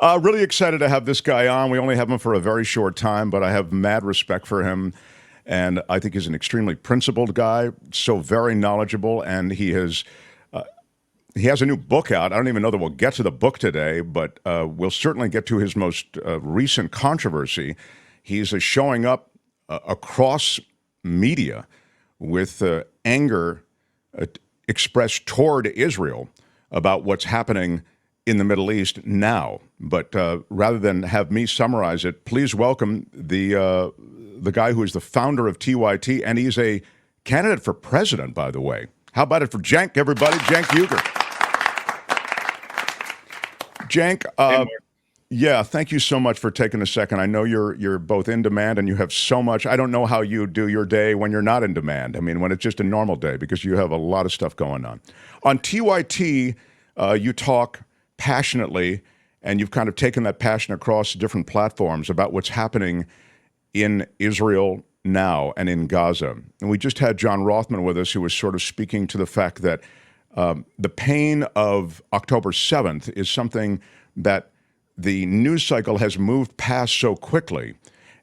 Really excited to have this guy on. We only have him for a very short time, but I have mad respect for him. And I think he's an extremely principled guy, so very knowledgeable. And he has a new book out. I don't even know that we'll get to the book today, but we'll certainly get to his most recent controversy. He's showing up across media with anger expressed toward Israel about what's happening in the Middle East now. But rather than have me summarize it, please welcome the guy who is the founder of TYT, and he's a candidate for president, by the way. How about it for Cenk, everybody? Cenk Uyger. Cenk, yeah, thank you so much for taking a second. I know you're both in demand and you have so much. I don't know how you do your day when you're not in demand. I mean, when it's just a normal day, because you have a lot of stuff going on. On TYT, you talk passionately, and you've kind of taken that passion across different platforms about what's happening in Israel now and in Gaza. And we just had John Rothman with us, who was sort of speaking to the fact that the pain of October 7th is something that the news cycle has moved past so quickly.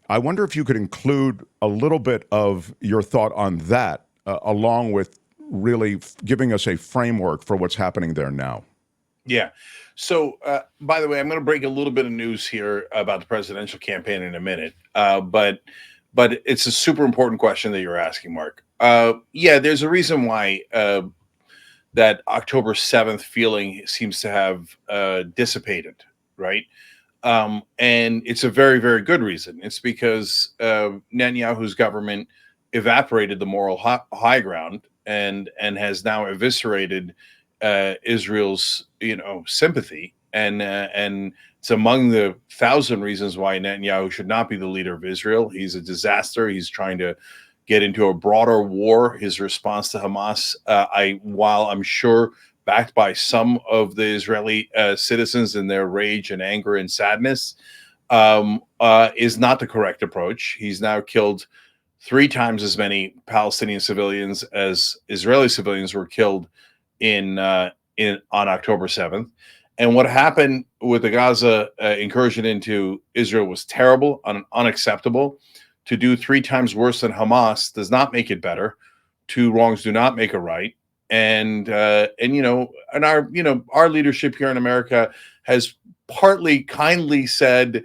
I wonder if you could include a little bit of your thought on that, along with really giving us a framework for what's happening there now. Yeah. So, by the way, I'm going to break a little bit of news here about the presidential campaign in a minute. But it's a super important question that you're asking, Mark. Yeah, there's a reason why that October 7th feeling seems to have dissipated, right? And it's a very, very good reason. It's because Netanyahu's government evaporated the moral high ground and has now eviscerated Israel's, sympathy, and it's among the 1,000 reasons why Netanyahu should not be the leader of Israel. He's a disaster. He's trying to get into a broader war. His response to Hamas, while I'm sure backed by some of the Israeli citizens in their rage and anger and sadness, is not the correct approach. He's now killed 3 times as many Palestinian civilians as Israeli civilians were killed on October 7th. And what happened with the Gaza incursion into Israel was terrible and unacceptable. To do 3 times worse than Hamas does not make it better. 2 wrongs do not make a right. And our leadership here in America has partly kindly said,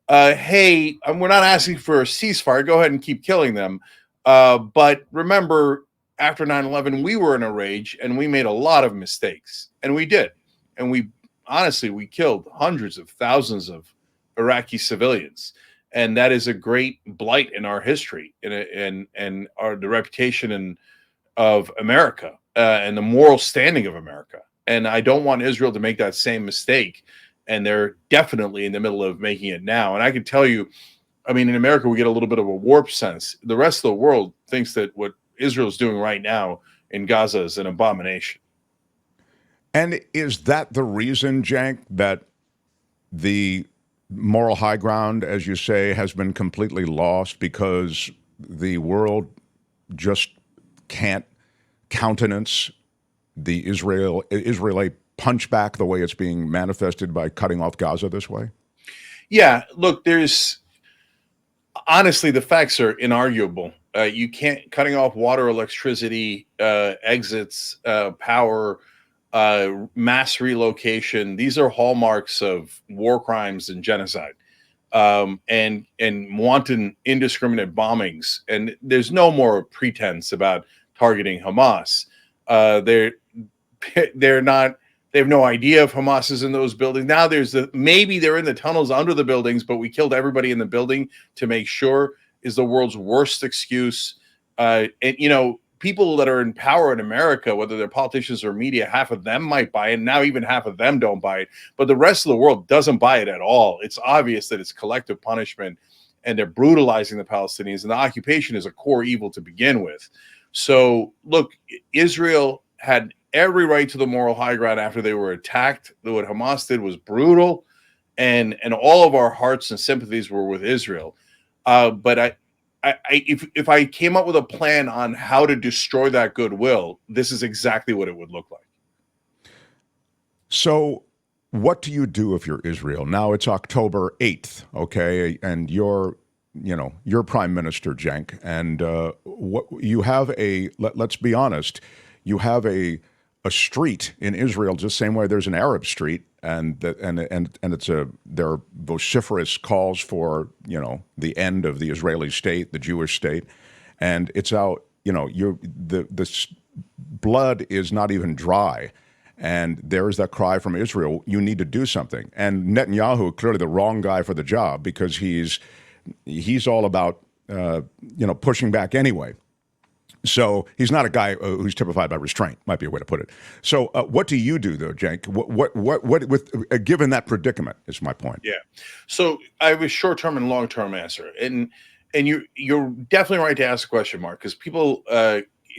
hey, we're not asking for a ceasefire. Go ahead and keep killing them. But remember, after 9/11, we were in a rage and we made a lot of mistakes, and we did. And we killed hundreds of thousands of Iraqi civilians. And that is a great blight in our history and the reputation of America and the moral standing of America. And I don't want Israel to make that same mistake. And they're definitely in the middle of making it now. And I can tell you, I mean, in America, we get a little bit of a warped sense. The rest of the world thinks that what Israel's doing right now in Gaza is an abomination. And is that the reason, Cenk, that the moral high ground, as you say, has been completely lost because the world just can't countenance the Israeli punchback the way it's being manifested by cutting off Gaza this way? Yeah, look, honestly, the facts are inarguable. You can't cutting off water, electricity, exits, power, mass relocation. These are hallmarks of war crimes and genocide, and wanton, indiscriminate bombings. And there's no more pretense about targeting Hamas. They're not. They have no idea if Hamas is in those buildings. Now maybe they're in the tunnels under the buildings, but we killed everybody in the building to make sure is the world's worst excuse. And people that are in power in America, whether they're politicians or media, half of them might buy it. Now even half of them don't buy it, but the rest of the world doesn't buy it at all. It's obvious that it's collective punishment and they're brutalizing the Palestinians, and the occupation is a core evil to begin with. So look, Israel had every right to the moral high ground after they were attacked. What Hamas did was brutal, and all of our hearts and sympathies were with Israel. But if I came up with a plan on how to destroy that goodwill, this is exactly what it would look like. So what do you do if you're Israel? Now it's October 8th, okay, and you're prime minister, Cenk, and what you have let's be honest, you have a street in Israel just the same way there's an Arab street, and there are vociferous calls for the end of the Israeli state, the Jewish state, and it's out. The blood is not even dry. And there is that cry from Israel, you need to do something. And Netanyahu, clearly the wrong guy for the job, because he's all about pushing back anyway. So he's not a guy who's typified by restraint, might be a way to put it. So what do you do, though, Cenk? What with given that predicament is my point. Yeah. So I have a short-term and long-term answer. And you're definitely right to ask a question, Mark, because people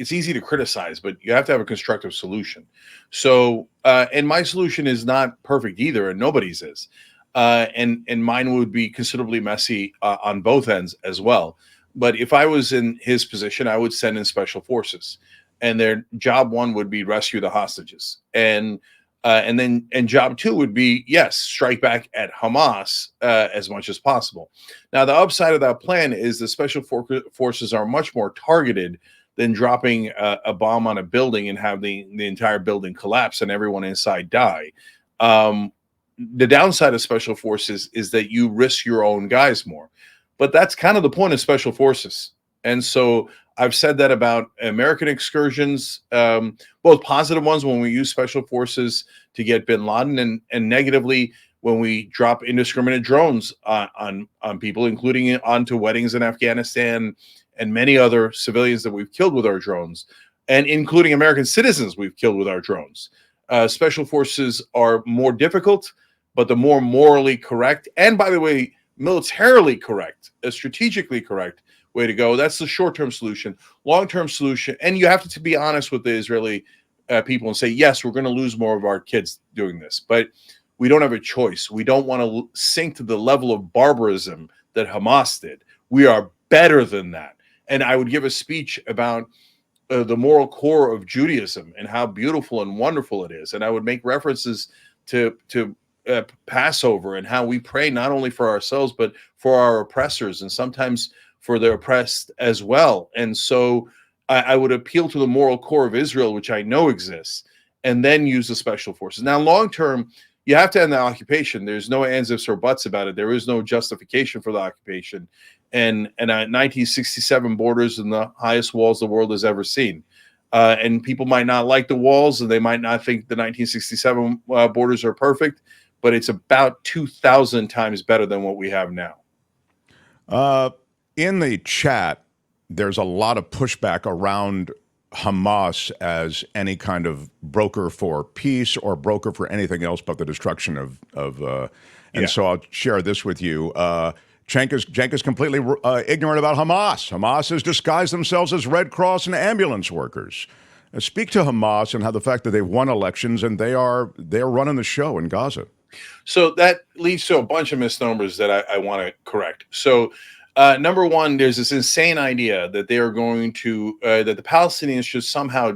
it's easy to criticize, but you have to have a constructive solution. So, and my solution is not perfect either, and nobody's is. And mine would be considerably messy on both ends as well. But if I was in his position, I would send in special forces, and their job one would be rescue the hostages, and job two would be, yes, strike back at Hamas as much as possible. Now, the upside of that plan is the special forces are much more targeted than dropping a bomb on a building and having the entire building collapse and everyone inside die. The downside of special forces is that you risk your own guys more. But that's kind of the point of special forces. And so I've said that about American excursions, both positive ones when we use special forces to get bin Laden, and negatively when we drop indiscriminate drones on people, including onto weddings in Afghanistan and many other civilians that we've killed with our drones, and including American citizens we've killed with our drones. Special forces are more difficult, but the more morally correct, and by the way, militarily correct, strategically correct way to go. That's the short-term solution. Long-term solution, and you have to be honest with the Israeli people and say, yes, we're going to lose more of our kids doing this, but we don't have a choice. We don't want to sink to the level of barbarism that Hamas did. We are better than that. And I would give a speech about the moral core of Judaism and how beautiful and wonderful it is. And I would make references to Passover and how we pray not only for ourselves, but for our oppressors and sometimes for the oppressed as well. And so I would appeal to the moral core of Israel, which I know exists, and then use the special forces. Now, long term, you have to end the occupation. There's no ands, ifs, or buts about it. There is no justification for the occupation. And 1967 borders and the highest walls the world has ever seen. And people might not like the walls, and they might not think the 1967 borders are perfect, but it's about 2,000 times better than what we have now. In the chat, there's a lot of pushback around Hamas as any kind of broker for peace or broker for anything else but the destruction So I'll share this with you. Cenk is completely ignorant about Hamas. Hamas has disguised themselves as Red Cross and ambulance workers. Speak to Hamas and how the fact that they've won elections and they're running the show in Gaza. So that leads to a bunch of misnomers that I want to correct. So number one, there's this insane idea that they are going to that the Palestinians should somehow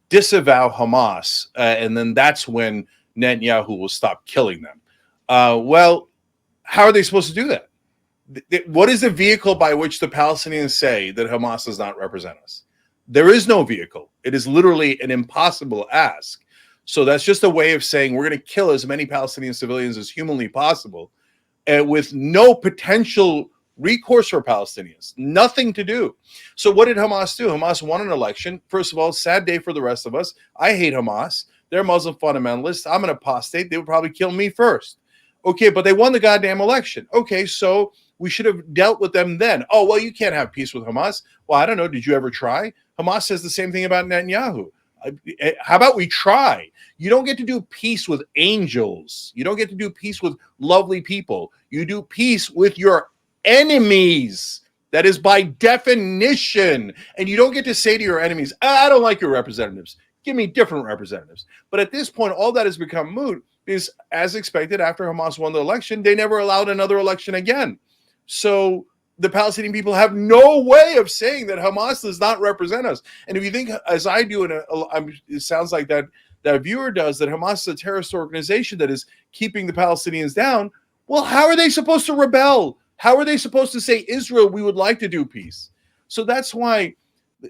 disavow Hamas, and then that's when Netanyahu will stop killing them. Well, how are they supposed to do that? What is the vehicle by which the Palestinians say that Hamas does not represent us? There is no vehicle. It is literally an impossible ask. So that's just a way of saying we're going to kill as many Palestinian civilians as humanly possible, with no potential recourse for Palestinians, nothing to do. So what did Hamas do? Hamas won an election. First of all, sad day for the rest of us. I hate Hamas. They're Muslim fundamentalists. I'm an apostate. They would probably kill me first. Okay, but they won the goddamn election. Okay, so we should have dealt with them then. Oh, well, you can't have peace with Hamas. Well, I don't know. Did you ever try? Hamas says the same thing about Netanyahu. How about we try? You don't get to do peace with angels. You don't get to do peace with lovely people. You do peace with your enemies. That is by definition. And you don't get to say to your enemies, I don't like your representatives. Give me different representatives. But at this point, all that has become moot because, as expected, after Hamas won the election, they never allowed another election again. So the Palestinian people have no way of saying that Hamas does not represent us. And if you think, as I do, it sounds like that that viewer does, that Hamas is a terrorist organization that is keeping the Palestinians down, well, how are they supposed to rebel? How are they supposed to say, Israel, we would like to do peace? So that's why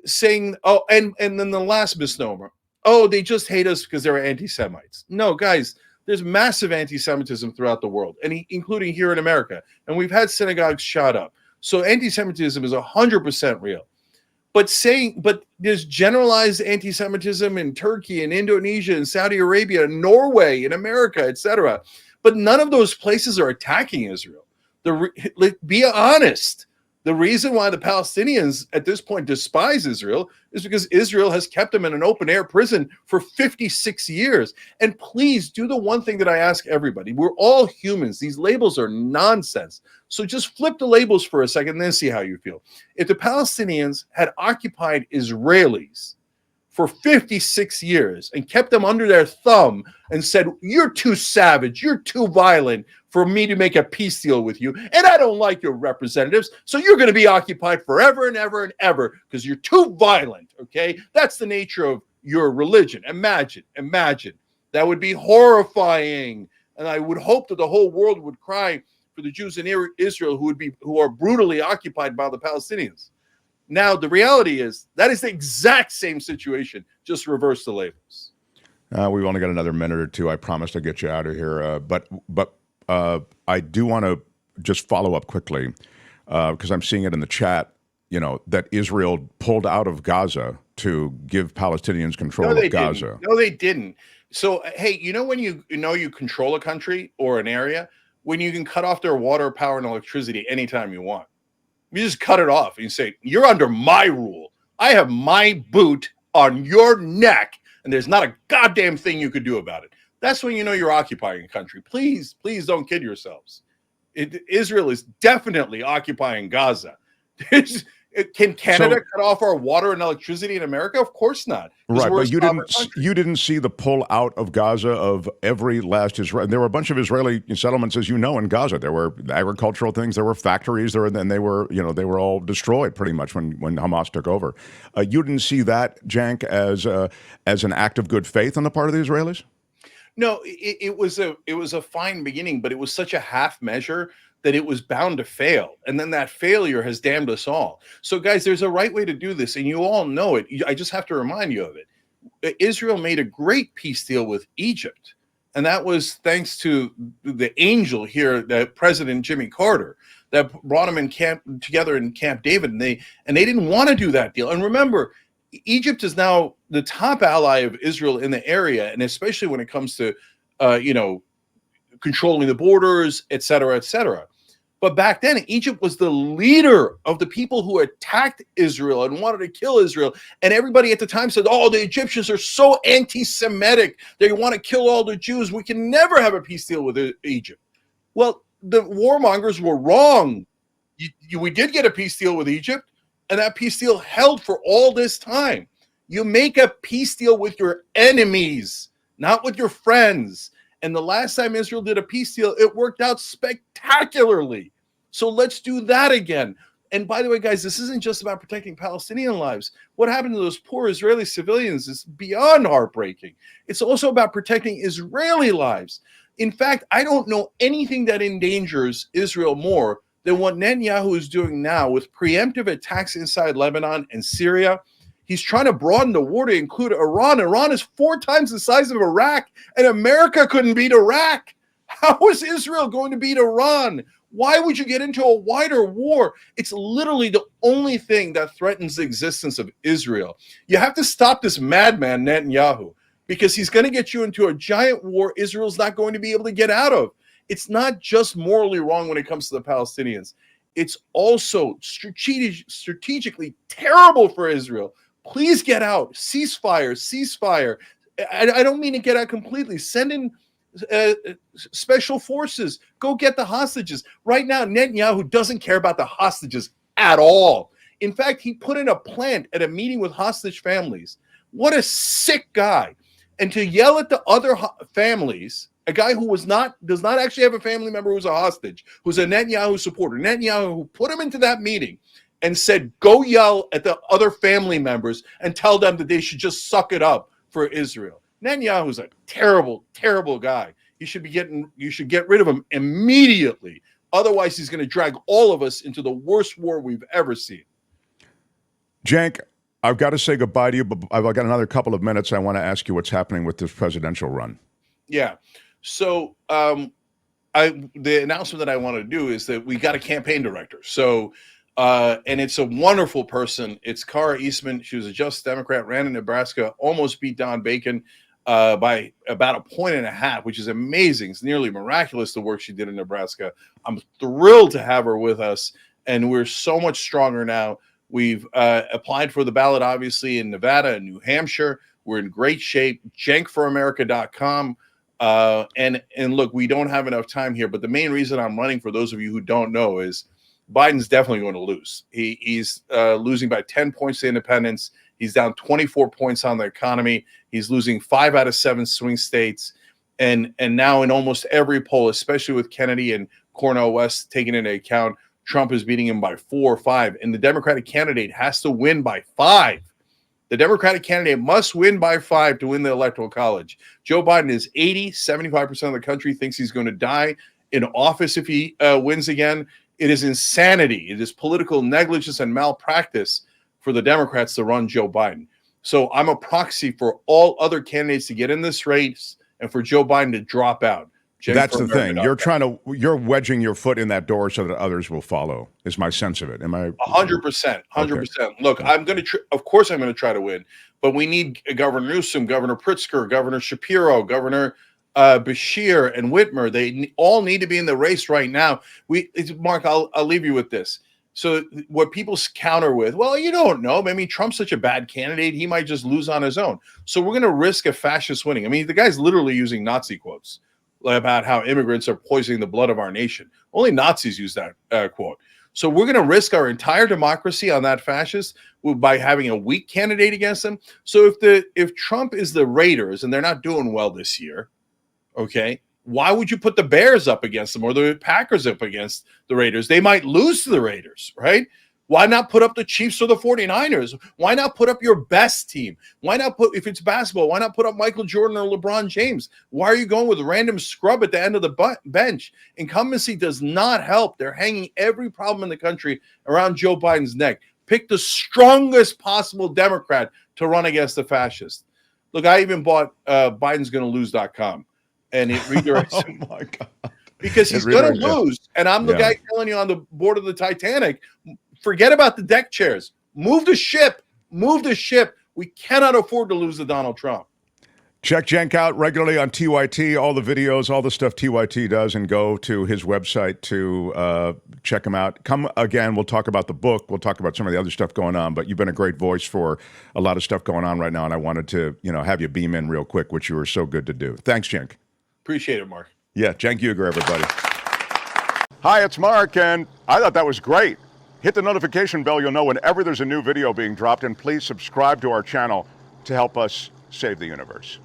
saying, oh, and then the last misnomer, oh, they just hate us because they're anti-Semites. No, guys, there's massive anti-Semitism throughout the world, and including here in America. And we've had synagogues shot up. So anti-Semitism is 100% real. But there's generalized anti-Semitism in Turkey and Indonesia and Saudi Arabia and Norway and America, etc. But none of those places are attacking Israel. Be honest. The reason why the Palestinians at this point despise Israel is because Israel has kept them in an open-air prison for 56 years. And please do the one thing that I ask everybody. We're all humans. These labels are nonsense. So just flip the labels for a second and then see how you feel. If the Palestinians had occupied Israelis for 56 years and kept them under their thumb and said, you're too savage, you're too violent for me to make a peace deal with you, and I don't like your representatives, so you're going to be occupied forever and ever and ever because you're too violent, okay? That's the nature of your religion. Imagine. That would be horrifying, and I would hope that the whole world would cry for the Jews in Israel who are brutally occupied by the Palestinians. Now, the reality is that is the exact same situation, just reverse the labels. We've only got another minute or two. I promised to get you out of here. But I do want to just follow up quickly because I'm seeing it in the chat, that Israel pulled out of Gaza to give Palestinians control of Gaza. No, they didn't. So, hey, when you control a country or an area, when you can cut off their water, power, and electricity anytime you want. You just cut it off and you say, you're under my rule. I have my boot on your neck, and there's not a goddamn thing you could do about it. That's when you know you're occupying a country. Please don't kid yourselves. Israel is definitely occupying Gaza. Can Canada cut off our water and electricity in America? Of course not. Right, but you didn't see the pull out of Gaza of every last Israel. There were a bunch of Israeli settlements, as you know, in Gaza. There were agricultural things, there were factories, and they were all destroyed pretty much when Hamas took over. You didn't see that, Cenk, as an act of good faith on the part of the Israelis? No, it was a fine beginning, but it was such a half measure that it was bound to fail. And then that failure has damned us all. So guys, there's a right way to do this, and you all know it. I just have to remind you of it. Israel made a great peace deal with Egypt. And that was thanks to the angel here, the President Jimmy Carter, that brought them together in Camp David. And they didn't want to do that deal. And remember, Egypt is now the top ally of Israel in the area, and especially when it comes to, controlling the borders, et cetera, et cetera. But back then, Egypt was the leader of the people who attacked Israel and wanted to kill Israel. And everybody at the time said, oh, the Egyptians are so anti-Semitic. They want to kill all the Jews. We can never have a peace deal with Egypt. Well, the warmongers were wrong. We did get a peace deal with Egypt, and that peace deal held for all this time. You make a peace deal with your enemies, not with your friends. And the last time Israel did a peace deal, it worked out spectacularly. So let's do that again. And by the way, guys, this isn't just about protecting Palestinian lives. What happened to those poor Israeli civilians is beyond heartbreaking. It's also about protecting Israeli lives. In fact, I don't know anything that endangers Israel more than what Netanyahu is doing now with preemptive attacks inside Lebanon and Syria. He's trying to broaden the war to include Iran. Iran is 4 times the size of Iraq, and America couldn't beat Iraq. How is Israel going to beat Iran? Why would you get into a wider war? It's literally the only thing that threatens the existence of Israel. You have to stop this madman, Netanyahu, because he's going to get you into a giant war Israel's not going to be able to get out of. It's not just morally wrong when it comes to the Palestinians. It's also strategically terrible for Israel. Please get out. Ceasefire. I don't mean to get out completely. Send in special forces. Go get the hostages. Right now, Netanyahu doesn't care about the hostages at all. In fact, he put in a plant at a meeting with hostage families. What a sick guy. And to yell at the other families, a guy who does not actually have a family member who's a hostage, who's a Netanyahu supporter, Netanyahu who put him into that meeting and said, go yell at the other family members and tell them that they should just suck it up for Israel. Netanyahu's a terrible, terrible guy. You should get rid of him immediately. Otherwise, he's going to drag all of us into the worst war we've ever seen. Cenk, I've got to say goodbye to you, but I've got another couple of minutes. I want to ask you what's happening with this presidential run. Yeah. So the announcement that I want to do is that we got a campaign director. So and it's a wonderful person. It's Cara Eastman. She was a Just Democrat, ran in Nebraska, almost beat Don Bacon by about 1.5 points, which is amazing. It's nearly miraculous the work she did in Nebraska. I'm thrilled to have her with us, and we're so much stronger now. We've applied for the ballot, obviously, in Nevada and New Hampshire. We're in great shape. cenkforamerica.com. And look, we don't have enough time here, but the main reason I'm running, for those of you who don't know, is Biden's definitely going to lose. He's losing by 10 points to independents. He's down 24 points on the economy. He's losing 5 out of 7 swing states. And now in almost every poll, especially with Kennedy and Cornel West taken into account, Trump is beating him by 4 or 5. And the Democratic candidate has to win by 5. The Democratic candidate must win by 5 to win the Electoral College. Joe Biden is 75% of the country thinks he's going to die in office if he wins again. It is insanity. It is political negligence and malpractice for the Democrats to run Joe Biden. So I'm a proxy for all other candidates to get in this race and for Joe Biden to drop out. That's the thing. You're wedging your foot in that door so that others will follow, is my sense of it. Am I 100%? 100%. Look, I'm going to, of course, I'm going to try to win, but we need Governor Newsom, Governor Pritzker, Governor Shapiro, Governor Bashir, and Whitmer. They all need to be in the race right now. Mark, I'll leave you with this. So what people counter with, well, you don't know. I mean, Trump's such a bad candidate. He might just lose on his own. So we're going to risk a fascist winning. I mean, the guy's literally using Nazi quotes about how immigrants are poisoning the blood of our nation. Only Nazis use that quote. So we're going to risk our entire democracy on that fascist by having a weak candidate against them. So if Trump is the Raiders and they're not doing well this year, okay, why would you put the Bears up against them or the Packers up against the Raiders? They might lose to the Raiders, right? Why not put up the Chiefs or the 49ers? Why not put up your best team? Why not put, if it's basketball, why not put up Michael Jordan or LeBron James? Why are you going with a random scrub at the end of the bench? Incumbency does not help. They're hanging every problem in the country around Joe Biden's neck. Pick the strongest possible Democrat to run against the fascist. Look, I even bought BidensGonnaLose.com. And it redirects him. Oh my God. Because he's going to lose. And I'm the guy telling you on the board of the Titanic, forget about the deck chairs. Move the ship. Move the ship. We cannot afford to lose to Donald Trump. Check Cenk out regularly on TYT, all the videos, all the stuff TYT does, and go to his website to check him out. Come again, we'll talk about the book. We'll talk about some of the other stuff going on, but you've been a great voice for a lot of stuff going on right now, and I wanted to, have you beam in real quick, which you were so good to do. Thanks, Cenk. Appreciate it, Mark. Yeah, Cenk Uyger, everybody. Hi, it's Mark, and I thought that was great. Hit the notification bell. You'll know whenever there's a new video being dropped, and please subscribe to our channel to help us save the universe.